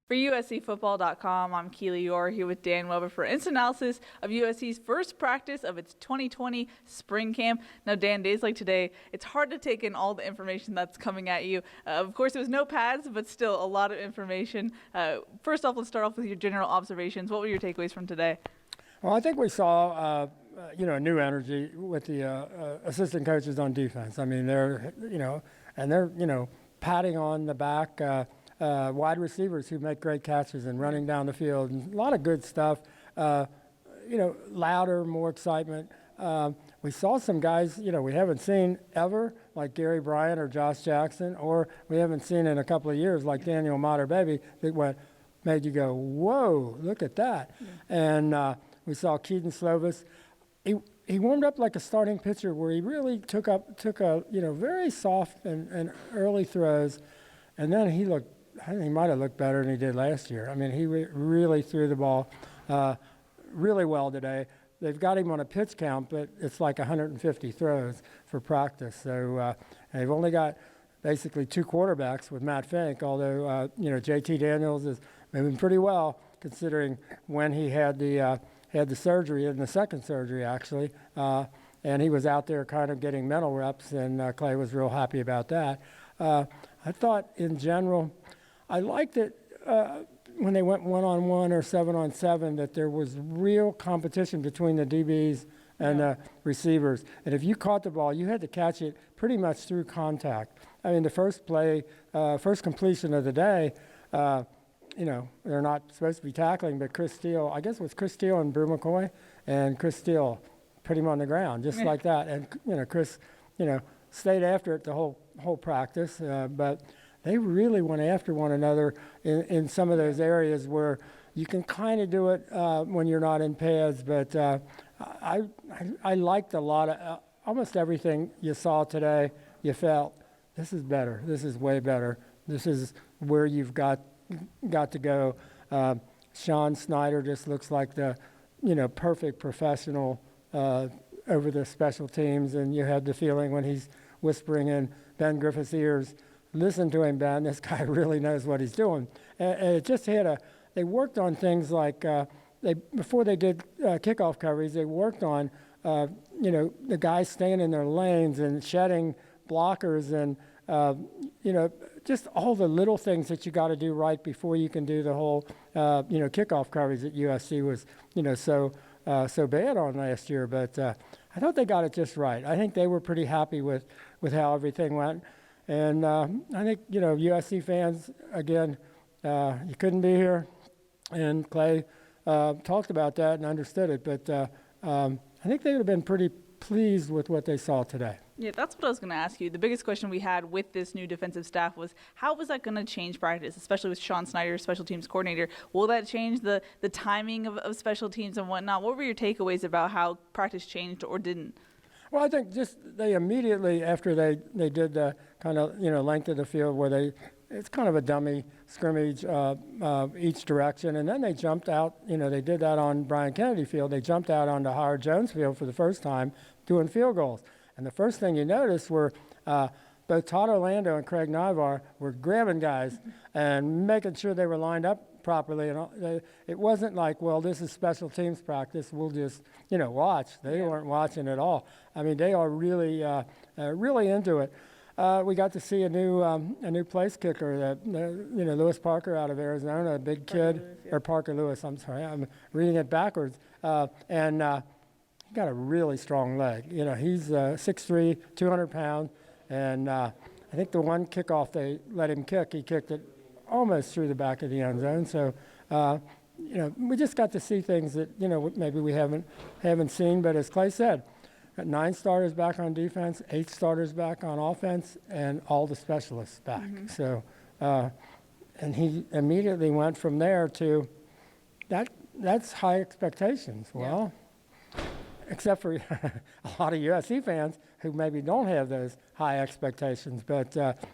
For USCFootball.com, I'm Keely Eure here with Dan Weber for instant analysis of USC's first practice of its 2020 spring camp. Now, Dan, days like today, it's hard to take in all the information that's coming at you. Of course, it was no pads, but still a lot of information. First off, let's start off with your general observations. What were your takeaways from today? Well, I think we saw, new energy with the assistant coaches on defense. I mean, they're patting on the back. Wide receivers who make great catches and running down the field, and a lot of good stuff. Louder, more excitement. We saw some guys, we haven't seen ever, like Gary Bryant or Josh Jackson, or we haven't seen in a couple of years, like Daniel Mater-Baby, that made you go, whoa, look at that. Yeah. And we saw Keaton Slovis. He warmed up like a starting pitcher, where he really took a very soft and early throws, and then he might have looked better than he did last year. I mean, he really threw the ball really well today. They've got him on a pitch count, but it's like 150 throws for practice. So they've only got basically two quarterbacks with Matt Fink, although, JT Daniels is moving pretty well considering when he had the surgery, and the second surgery actually. And he was out there kind of getting mental reps, and Clay was real happy about that. I thought in general, I liked it when they went one-on-one or seven-on-seven, that there was real competition between the DBs and the receivers. And if you caught the ball, you had to catch it pretty much through contact. I mean, the first play, first completion of the day, they're not supposed to be tackling, but Chris Steele, I guess it was Chris Steele and Brew McCoy, and Chris Steele put him on the ground just like that. And, Chris, stayed after it the whole practice, but they really went after one another in some of those areas where you can kind of do it when you're not in pads. But I liked a lot of almost everything you saw today. You felt this is better. This is way better. This is where you've got to go. Sean Snyder just looks like the perfect professional over the special teams, and you had the feeling when he's whispering in Ben Griffith's ears, listen to him, Ben, this guy really knows what he's doing. And it just they worked on things like, before they did kickoff coverage, they worked on, the guys staying in their lanes and shedding blockers and, just all the little things that you got to do right before you can do the whole, kickoff coverage that USC was, so bad on last year. But I thought they got it just right. I think they were pretty happy with how everything went. And I think, USC fans, again, you couldn't be here. And Clay talked about that and understood it. But I think they would have been pretty pleased with what they saw today. Yeah, that's what I was going to ask you. The biggest question we had with this new defensive staff was, how was that going to change practice, especially with Sean Snyder, special teams coordinator? Will that change the timing of special teams and whatnot? What were your takeaways about how practice changed or didn't? Well, I think just they immediately, after they did the kind of, length of the field where it's kind of a dummy scrimmage each direction. And then they jumped out, they did that on Brian Kennedy Field. They jumped out onto Howard Jones Field for the first time doing field goals. And the first thing you noticed were both Todd Orlando and Craig Nyvar were grabbing guys and making sure they were lined up properly. And it wasn't like, well, this is special teams practice, we'll just, watch. They weren't watching at all. I mean, they are really, really into it. We got to see a new place kicker, that Lewis Parker out of Arizona, a big kid, or Parker Lewis. I'm sorry, I'm reading it backwards, and he got a really strong leg. He's 6'3", 200 pounds, and I think the one kickoff they let him kick, he kicked it almost through the back of the end zone. So, we just got to see things that maybe we haven't seen. But as Clay said, got 9 starters back on defense, 8 starters back on offense, and all the specialists back. Mm-hmm. So, and he immediately went from there to that. That's high expectations. Well, except for a lot of USC fans who maybe don't have those high expectations. But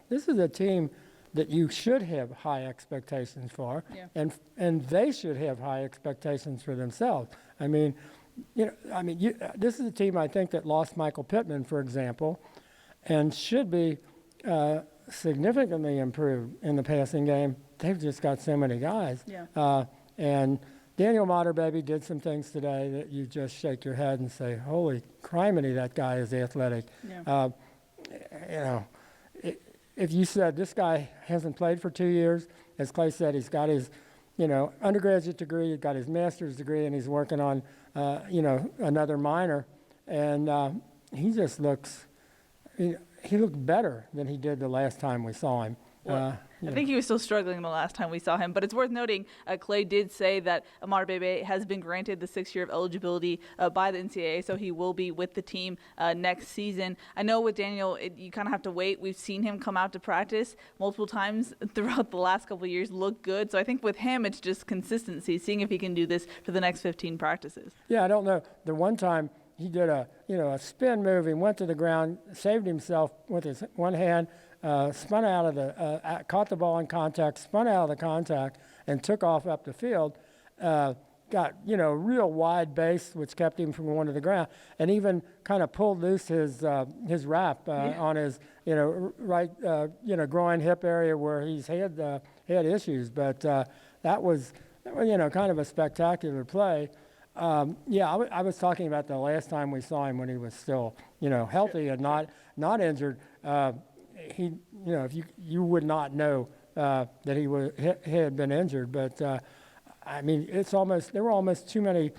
this is a team that you should have high expectations for, and they should have high expectations for themselves. I mean, this is a team, I think, that lost Michael Pittman, for example, and should be significantly improved in the passing game. They've just got so many guys. Yeah. And Daniel Matterbaby did some things today that you just shake your head and say, holy criminy, that guy is athletic. Yeah. You know, if you said this guy hasn't played for 2 years, as Clay said, he's got his, undergraduate degree, he's got his master's degree, and he's working on, another minor. And he just looks, he looked better than he did the last time we saw him. Well, I think he was still struggling the last time we saw him, but it's worth noting, Clay did say that Matterbaby has been granted the 6th year of eligibility by the NCAA, so he will be with the team next season. I know with Daniel, you kind of have to wait. We've seen him come out to practice multiple times throughout the last couple of years, look good. So I think with him, it's just consistency, seeing if he can do this for the next 15 practices. Yeah, I don't know. The one time he did a spin move, he went to the ground, saved himself with his one hand, spun out of the, caught the ball in contact, spun out of the contact, and took off up the field. Got, real wide base, which kept him from going to the ground, and even kind of pulled loose his wrap on his, right, groin hip area where he's had issues. But that was, kind of a spectacular play. I was talking about the last time we saw him when he was still, healthy and not injured. He, if you would not know that he had been injured, but I mean, there were almost too many.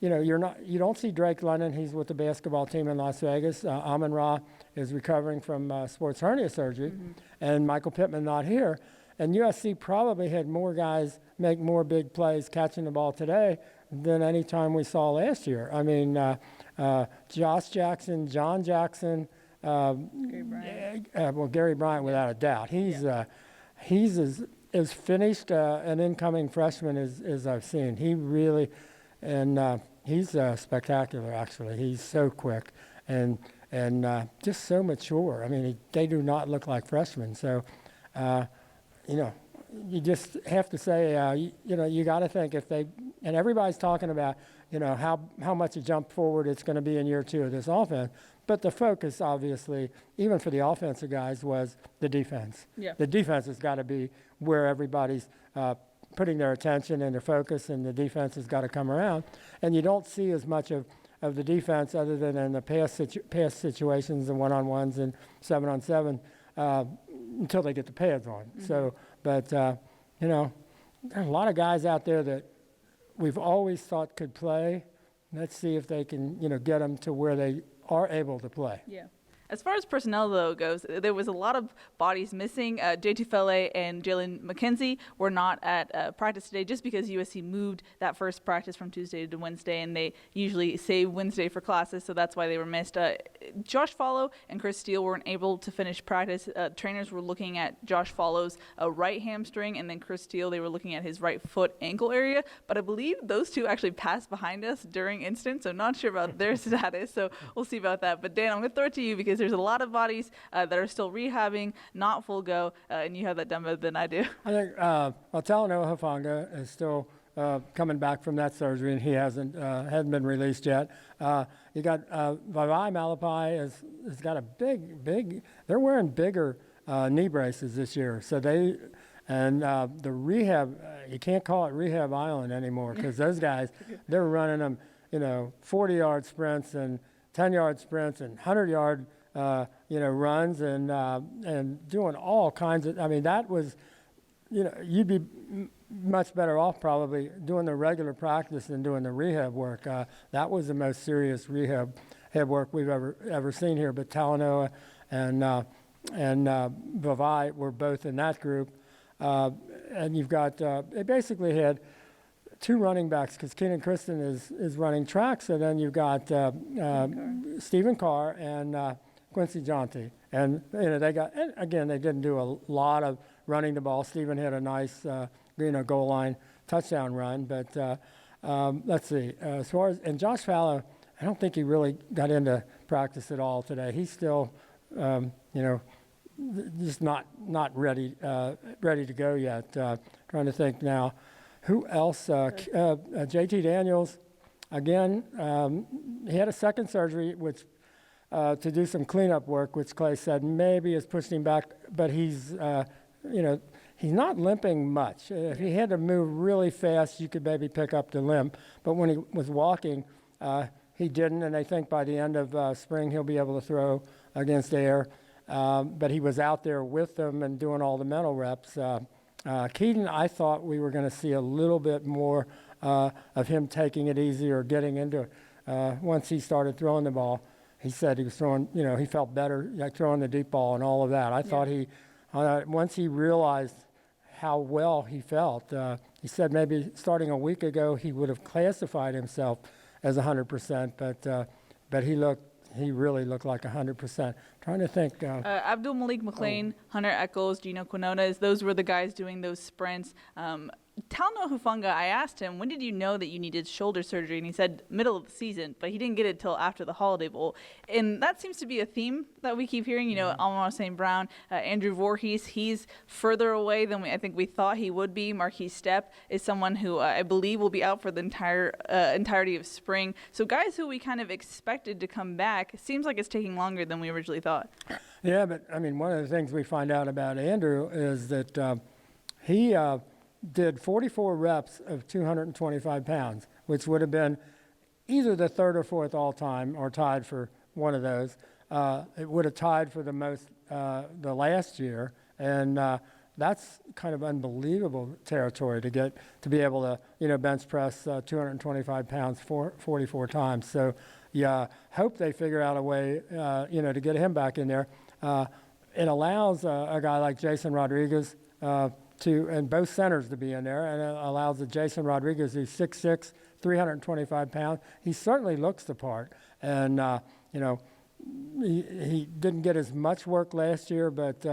You don't see Drake London. He's with the basketball team in Las Vegas. Amon-Ra is recovering from sports hernia surgery, and Michael Pittman not here. And USC probably had more guys make more big plays catching the ball today than any time we saw last year. I mean, Josh Jackson, John Jackson. Gary Bryant. Gary Bryant, without a doubt. He's as finished an incoming freshman as I've seen. He really, and he's spectacular, actually. He's so quick and just so mature. I mean, they do not look like freshmen. So, you just have to say, you got to think if they, and everybody's talking about, how much a jump forward it's going to be in year 2 of this offense. But the focus, obviously, even for the offensive guys, was the defense. Yeah. The defense has got to be where everybody's putting their attention and their focus, and the defense has got to come around. And you don't see as much of the defense other than in the past situations and one-on-ones and 7-on-7 until they get the pads on. So, but, there are a lot of guys out there that we've always thought could play. Let's see if they can, get them to where they are able to play. Yeah. As far as personnel, though, goes, there was a lot of bodies missing. J.T. Fele and Jalen McKenzie were not at practice today just because USC moved that first practice from Tuesday to Wednesday, and they usually save Wednesday for classes, so that's why they were missed. Josh Follow and Chris Steele weren't able to finish practice. Trainers were looking at Josh Follow's right hamstring, and then Chris Steele, they were looking at his right foot ankle area, but I believe those two actually passed behind us during instance, so I'm not sure about their status, so we'll see about that. But Dan, I'm going to throw it to you because there's a lot of bodies that are still rehabbing, not full go, and you have that done better than I do. I think Talanoa Hufanga is still coming back from that surgery, and he hadn't been released yet. You got Vavai Malapai has got a big. They're wearing bigger knee braces this year, so the rehab. You can't call it Rehab Island anymore because those guys they're running them, 40-yard sprints and 10-yard sprints and 100-yard. Runs and doing all kinds of. I mean, that was, you'd be much better off probably doing the regular practice than doing the rehab work. That was the most serious rehab work we've ever seen here. But Talanoa and Vavai were both in that group, and you've got. They basically had 2 running backs because Keenan Kristen is running track. So then you've got Stephen Carr and. Quincy Jonte, and they got. And again, they didn't do a lot of running the ball. Stephen had a nice, goal line touchdown run. But let's see. As far as Josh Fallow, I don't think he really got into practice at all today. He's still, just not ready to go yet. Trying to think now, who else? JT Daniels, again, he had a second surgery, which. to do some cleanup work, which Clay said maybe has pushed him back, but he's he's not limping much. If he had to move really fast, you could maybe pick up the limp. But when he was walking, he didn't, and I think by the end of spring he'll be able to throw against air. But he was out there with them and doing all the mental reps. Keaton, I thought we were going to see a little bit more of him taking it easy or getting into it. Once he started throwing the ball, he said he was throwing, he felt better, like throwing the deep ball and all of that. I thought once he realized how well he felt, he said maybe starting a week ago he would have classified himself as 100%, but he really looked like 100%. Trying to think. Abdul Malik McLean, Hunter Echols, Gino Quinones, those were the guys doing those sprints. Talanoa Hufanga, I asked him, when did you know that you needed shoulder surgery? And he said middle of the season, but he didn't get it till after the Holiday Bowl. And that seems to be a theme that we keep hearing. Amon St. Brown, Andrew Voorhees, he's further away than I think we thought he would be. Marquise Stepp is someone who I believe will be out for the entirety of spring. So guys who we kind of expected to come back, it seems like it's taking longer than we originally thought. Yeah, but I mean, one of the things we find out about Andrew is that he did 44 reps of 225 pounds, which would have been either the third or fourth all-time or tied for one of those. It would have tied for the most the last year, and that's kind of unbelievable territory to be able to bench press 225 pounds 44 times. So yeah, hope they figure out a way to get him back in there. It allows a guy like Jason Rodriguez and both centers to be in there, and it allows Jason Rodriguez, who's 6'6", 325 pounds. He certainly looks the part, and he didn't get as much work last year, but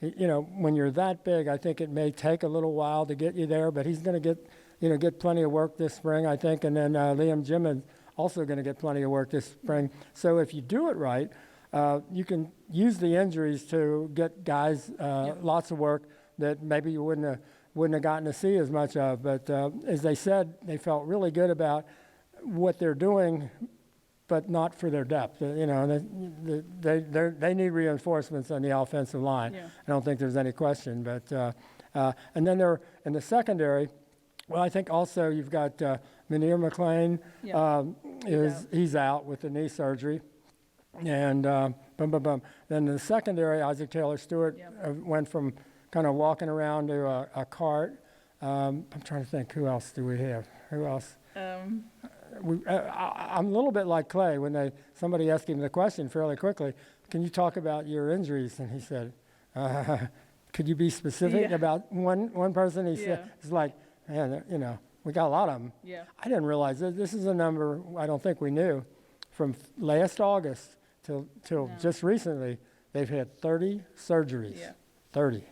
when you're that big, I think it may take a little while to get you there, but he's going to get plenty of work this spring, I think, and then Liam Jimmons also going to get plenty of work this spring. So if you do it right, you can use the injuries to get guys lots of work that maybe you wouldn't have gotten to see as much of. But as they said, they felt really good about what they're doing, but not for their depth. They need reinforcements on the offensive line. Yeah. I don't think there's any question. But and then they're in the secondary. Well, I think also you've got Munir McLean. He's out with the knee surgery. And Then the secondary, Isaac Taylor Stewart went from kind of walking around to a cart. I'm trying to think, who else do we have? Who else? I'm a little bit like Clay when somebody asked him the question fairly quickly, can you talk about your injuries? And he said, could you be specific about one person? He said, it's like, man, we got a lot of them. Yeah. I didn't realize this is a number I don't think we knew. From last August till just recently, they've had 30 surgeries. Yeah. 30.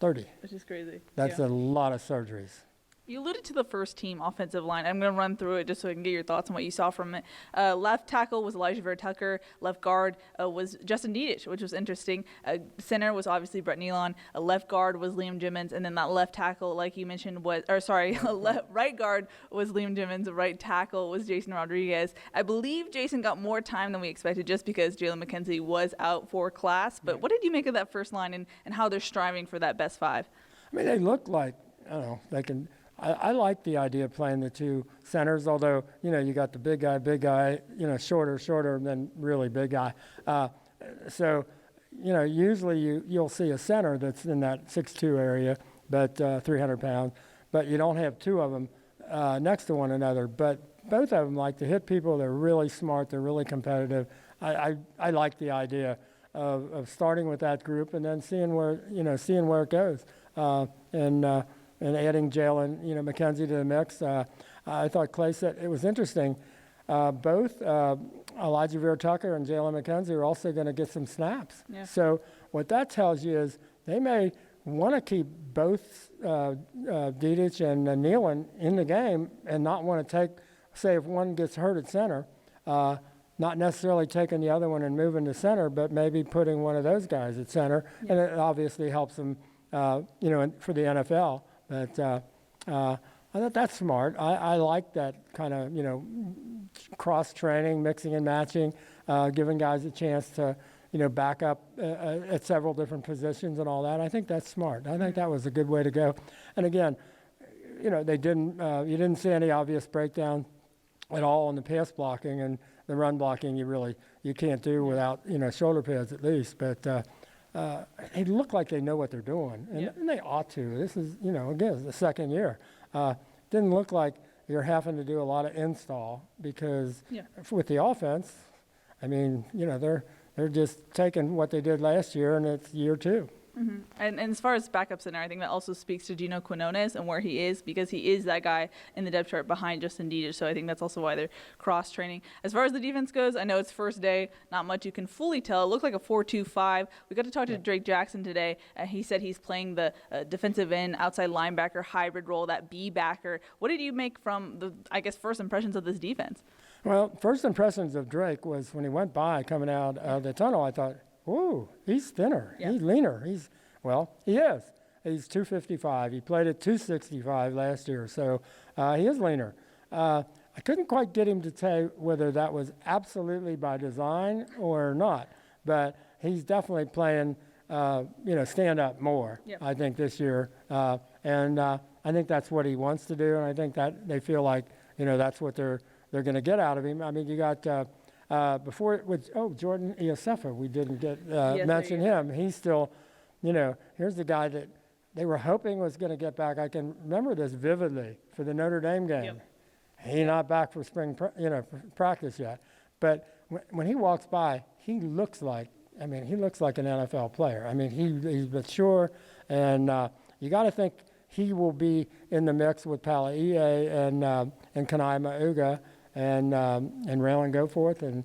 Which is crazy. That's a lot of surgeries. You alluded to the first team offensive line. I'm going to run through it just so I can get your thoughts on what you saw from it. Left tackle was Elijah Vera-Tucker. Left guard was Justin Dedich, which was interesting. Center was obviously Brett Nealon. Left guard was Liam Jimmons. And then that left tackle, like you mentioned, right guard was Liam Jimmons. Right tackle was Jason Rodriguez. I believe Jason got more time than we expected just because Jalen McKenzie was out for class. But what did you make of that first line and how they're striving for that best five? I mean, they look like, they can – I like the idea of playing the two centers, although, you got the big guy, shorter than really big guy. So, usually you'll see a center that's in that 6'2" area, but 300 pounds, but you don't have two of them next to one another. But both of them like to hit people. They're really smart. They're really competitive. I like the idea of starting with that group and then seeing where it goes. And adding Jalen, McKenzie to the mix. I thought Clay said it was interesting. Both Elijah Vera-Tucker and Jalen McKenzie are also going to get some snaps. Yeah. So what that tells you is they may want to keep both Dedich and Nealon in the game and not want to take, say, if one gets hurt at center, not necessarily taking the other one and moving to center, but maybe putting one of those guys at center. Yeah. And it obviously helps them, for the NFL. But I thought that's smart. I like that kind of, cross-training, mixing and matching, giving guys a chance to, back up at several different positions and all that. I think that's smart. I think that was a good way to go. And again, they didn't, you didn't see any obvious breakdown at all in the pass blocking, and the run blocking you can't do without, shoulder pads at least. But they look like they know what they're doing, and they ought to. This is, again, it's the second year. Didn't look like you're having to do a lot of install because with the offense, I mean, they're just taking what they did last year, and it's year two. Mm-hmm. And as far as backup center, I think that also speaks to Gino Quinones and where he is, because he is that guy in the depth chart behind Justin Dieter. So I think that's also why they're cross-training. As far as the defense goes, I know it's first day, not much you can fully tell. It looked like a 4-2-5. We got to talk to Drake Jackson today. He said he's playing the defensive end, outside linebacker hybrid role, that B backer. What did you make from the, first impressions of this defense? Well, first impressions of Drake was when he went by coming out of the tunnel, I thought, ooh, he's thinner. Yeah. He's leaner. He is. He's 255. He played at 265 last year, so he is leaner. I couldn't quite get him to say whether that was absolutely by design or not, but he's definitely playing, stand up more, I think, this year. And I think that's what he wants to do, and I think that they feel like, that's what they're going to get out of him. I mean, you got... before with Jordan Iosefa, we didn't get mention him. He's still, here's the guy that they were hoping was going to get back. I can remember this vividly for the Notre Dame game. Yep. He's not back for spring, practice yet. But when he walks by, he looks like an NFL player. I mean, he's mature, and you got to think he will be in the mix with Palaie and Kanaima Uga. And Raylan Goforth, and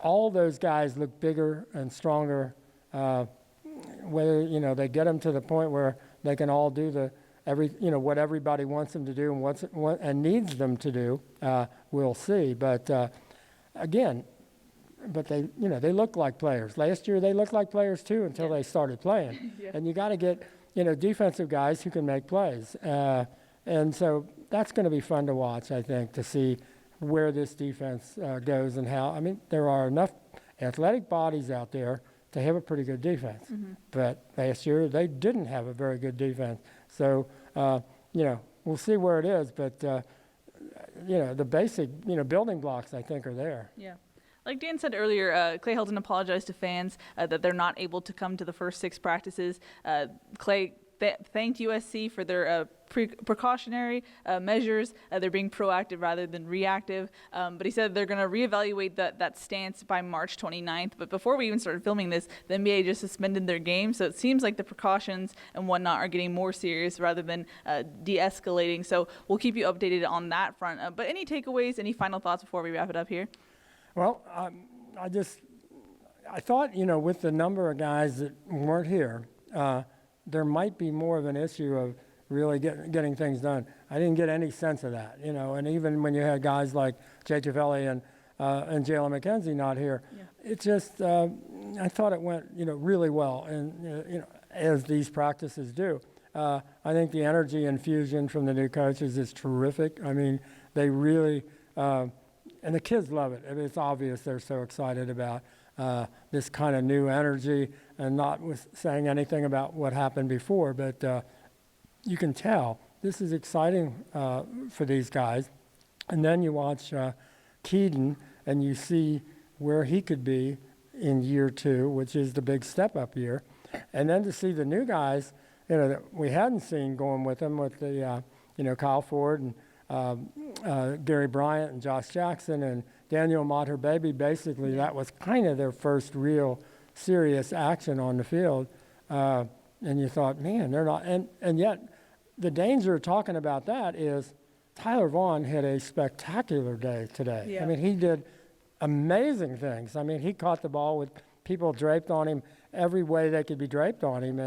all those guys look bigger and stronger. Whether they get them to the point where they can all do what everybody wants them to do and needs them to do, we'll see. But again, they look like players. Last year they looked like players too until they started playing. And you got to get defensive guys who can make plays, and so that's going to be fun to watch. I think, to see where this defense goes and how. I mean, there are enough athletic bodies out there to have a pretty good defense. Mm-hmm. But last year, they didn't have a very good defense. So, we'll see where it is. But, the basic, building blocks, I think, are there. Yeah. Like Dan said earlier, Clay Helton apologized to fans that they're not able to come to the first 6 practices. Clay thanked USC for their precautionary measures. They're being proactive rather than reactive. But he said they're going to reevaluate that stance by March 29th. But before we even started filming this, the NBA just suspended their game. So it seems like the precautions and whatnot are getting more serious rather than de-escalating. So we'll keep you updated on that front. But any takeaways, any final thoughts before we wrap it up here? Well, I thought, with the number of guys that weren't here, there might be more of an issue of really getting things done. I didn't get any sense of that, and even when you had guys like Jay Chiavelli and Jalen McKenzie not here, it just, I thought it went, really well, and, as these practices do. I think the energy infusion from the new coaches is terrific. I mean, they really, and the kids love it. I mean, it's obvious they're so excited about this kind of new energy, and not saying anything about what happened before, but you can tell this is exciting for these guys. And then you watch Keaton, and you see where he could be in year 2, which is the big step-up year. And then to see the new guys, that we hadn't seen going with them, with the Kyle Ford and Gary Bryant and Josh Jackson and Daniel Mater-Baby. Basically, that was kind of their first real serious action on the field. And you thought, man, they're not. And yet, the danger of talking about that is Tyler Vaughn had a spectacular day today. Yeah. I mean, he did amazing things. I mean, he caught the ball with people draped on him every way they could be draped on him.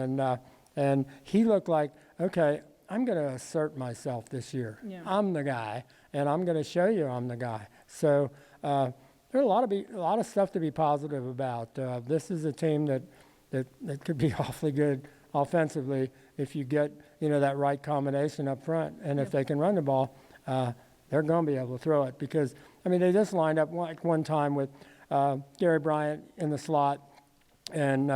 And he looked like, okay, I'm going to assert myself this year. Yeah. I'm the guy, and I'm going to show you I'm the guy. So there's a lot of stuff to be positive about. This is a team that could be awfully good offensively if you get, that right combination up front. And if they can run the ball, they're going to be able to throw it because, they just lined up like one time with Gary Bryant in the slot and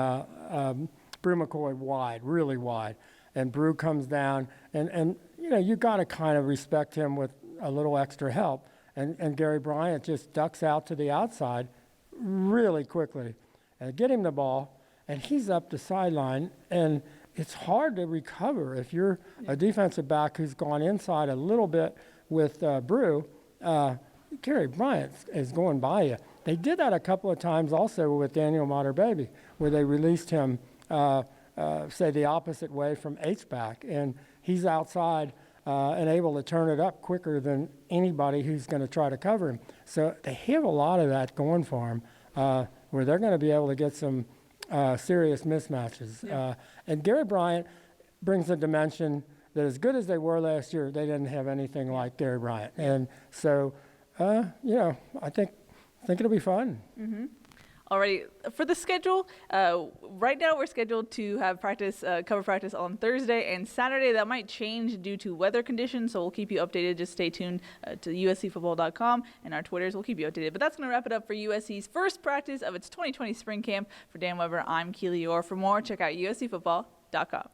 Brew McCoy wide, really wide. And Brew comes down, and you got to kind of respect him with a little extra help. And Gary Bryant just ducks out to the outside really quickly and get him the ball, and he's up the sideline, and it's hard to recover if you're a defensive back who's gone inside a little bit with Brew. Gary Bryant is going by you. They did that a couple of times also with Daniel Mater-Baby, where they released him, say, the opposite way from H-back, and he's outside and able to turn it up quicker than anybody who's going to try to cover him. So they have a lot of that going for them, where they're going to be able to get some serious mismatches. Yeah. And Gary Bryant brings a dimension that, as good as they were last year, they didn't have anything like Gary Bryant. And so, I think it'll be fun. Mm-hmm. Alrighty, for the schedule, right now we're scheduled to have cover practice on Thursday and Saturday. That might change due to weather conditions, so we'll keep you updated. Just stay tuned to uscfootball.com and our Twitters. We'll keep you updated. But that's going to wrap it up for USC's first practice of its 2020 spring camp. For Dan Weber, I'm Keely Eure. For more, check out uscfootball.com.